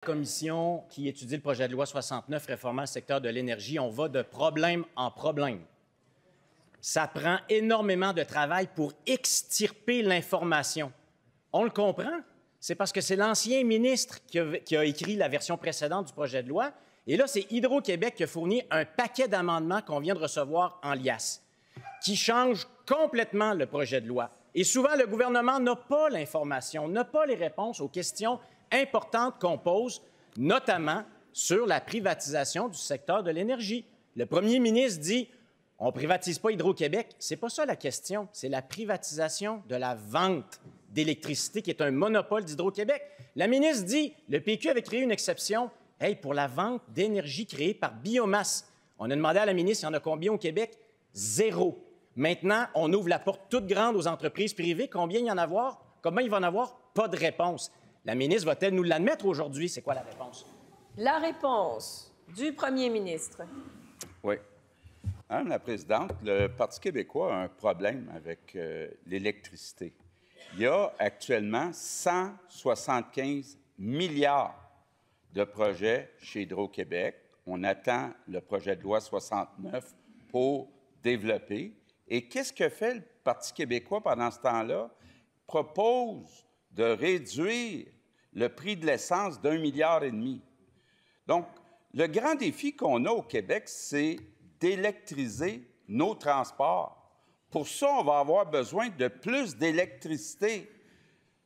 Commission qui étudie le projet de loi 69 réformant le secteur de l'énergie, on va de problème en problème. Ça prend énormément de travail pour extirper l'information. On le comprend, c'est parce que c'est l'ancien ministre qui a écrit la version précédente du projet de loi, et là, c'est Hydro-Québec qui a fourni un paquet d'amendements qu'on vient de recevoir en liasse, qui changent complètement le projet de loi. Et souvent, le gouvernement n'a pas l'information, n'a pas les réponses aux questions importantes qu'on pose, notamment sur la privatisation du secteur de l'énergie. Le premier ministre dit « on ne privatise pas Hydro-Québec ». Ce n'est pas ça la question, c'est la privatisation de la vente d'électricité qui est un monopole d'Hydro-Québec. La ministre dit « le PQ avait créé une exception pour la vente d'énergie créée par biomasse ». On a demandé à la ministre « il y en a combien au Québec? » Zéro. Maintenant, on ouvre la porte toute grande aux entreprises privées. Combien il y en avoir? Comment il va en avoir? Pas de réponse. La ministre va-t-elle nous l'admettre aujourd'hui? C'est quoi la réponse? La réponse du premier ministre. Oui. Madame la présidente, le Parti québécois a un problème avec l'électricité. Il y a actuellement 175 milliards de projets chez Hydro-Québec. On attend le projet de loi 69 pour développer. Et qu'est-ce que fait le Parti québécois pendant ce temps-là? Il propose de réduire le prix de l'essence d'1,5 milliard. Donc, le grand défi qu'on a au Québec, c'est d'électriser nos transports. Pour ça, on va avoir besoin de plus d'électricité.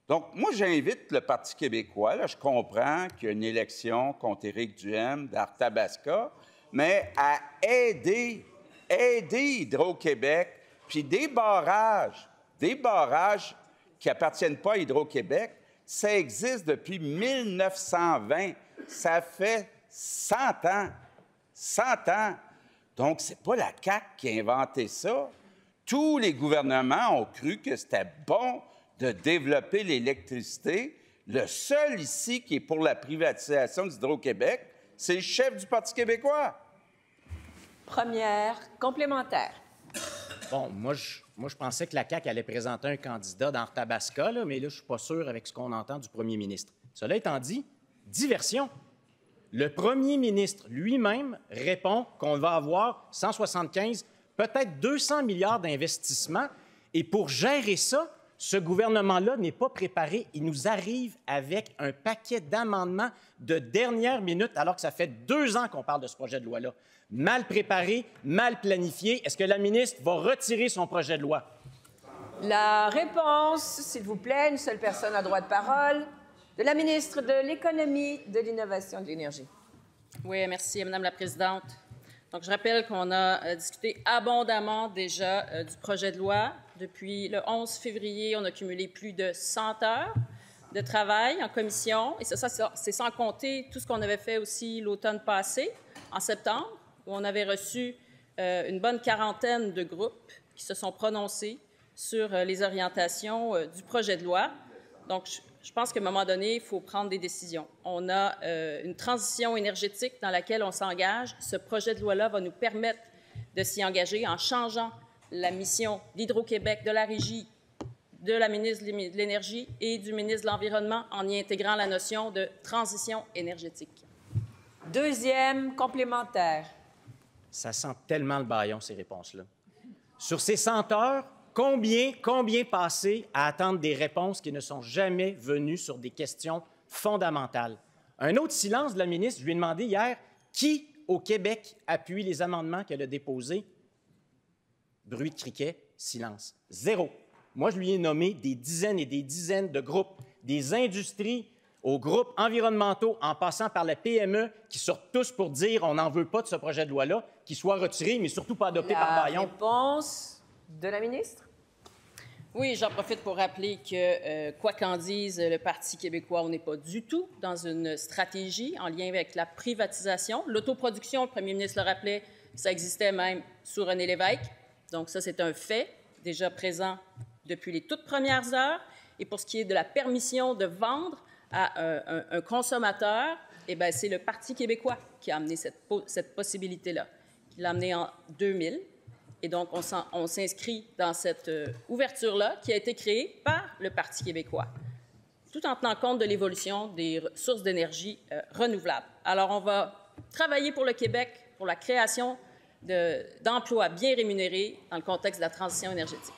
Donc, moi, j'invite le Parti québécois, là, je comprends qu'il y a une élection contre Éric Duhaime d'Arthabasca, mais à aider Hydro-Québec, puis des barrages qui n'appartiennent pas à Hydro-Québec, ça existe depuis 1920. Ça fait 100 ans. 100 ans. Donc, ce n'est pas la CAQ qui a inventé ça. Tous les gouvernements ont cru que c'était bon de développer l'électricité. Le seul ici qui est pour la privatisation d'Hydro-Québec, c'est le chef du Parti québécois. Première complémentaire. Bon, moi, je pensais que la CAQ allait présenter un candidat dans Arthabasca, mais là, je ne suis pas sûr avec ce qu'on entend du premier ministre. Cela étant dit, diversion. Le premier ministre lui-même répond qu'on va avoir 175, peut-être 200 milliards d'investissements. Et pour gérer ça, ce gouvernement-là n'est pas préparé. Il nous arrive avec un paquet d'amendements de dernière minute, alors que ça fait 2 ans qu'on parle de ce projet de loi-là. Mal préparé, mal planifié. Est-ce que la ministre va retirer son projet de loi? La réponse, s'il vous plaît, une seule personne a droit de parole, de la ministre de l'Économie, de l'Innovation et de l'Énergie. Oui, merci, Madame la Présidente. Donc, je rappelle qu'on a discuté abondamment déjà du projet de loi. Depuis le 11 février, on a cumulé plus de 100 heures de travail en commission. Et ça c'est sans compter tout ce qu'on avait fait aussi l'automne passé, en septembre, où on avait reçu une bonne quarantaine de groupes qui se sont prononcés sur les orientations du projet de loi. Donc, je pense qu'à un moment donné, il faut prendre des décisions. On a une transition énergétique dans laquelle on s'engage. Ce projet de loi-là va nous permettre de s'y engager en changeant la mission d'Hydro-Québec, de la Régie, de la ministre de l'Énergie et du ministre de l'Environnement en y intégrant la notion de transition énergétique. Deuxième complémentaire. Ça sent tellement le bâillon, ces réponses-là. Sur ces 100 heures, combien passer à attendre des réponses qui ne sont jamais venues sur des questions fondamentales? Un autre silence de la ministre, je lui ai demandé hier, qui au Québec appuie les amendements qu'elle a déposés? Bruit de criquet, silence. Zéro. Moi, je lui ai nommé des dizaines et des dizaines de groupes, des industries aux groupes environnementaux, en passant par la PME, qui sortent tous pour dire on n'en veut pas de ce projet de loi-là, qu'il soit retiré, mais surtout pas adopté par Bayon. La réponse de la ministre? Oui, j'en profite pour rappeler que, quoi qu'en dise le Parti québécois, on n'est pas du tout dans une stratégie en lien avec la privatisation. L'autoproduction, le premier ministre le rappelait, ça existait même sous René Lévesque. Donc ça, c'est un fait déjà présent depuis les toutes premières heures. Et pour ce qui est de la permission de vendre à un consommateur, eh bien, c'est le Parti québécois qui a amené cette possibilité-là. Il l'a amené en 2000. Et donc, on s'inscrit dans cette ouverture-là qui a été créée par le Parti québécois. tout en tenant compte de l'évolution des sources d'énergie renouvelables. Alors, on va travailler pour le Québec, pour la création d'emplois bien rémunérés dans le contexte de la transition énergétique.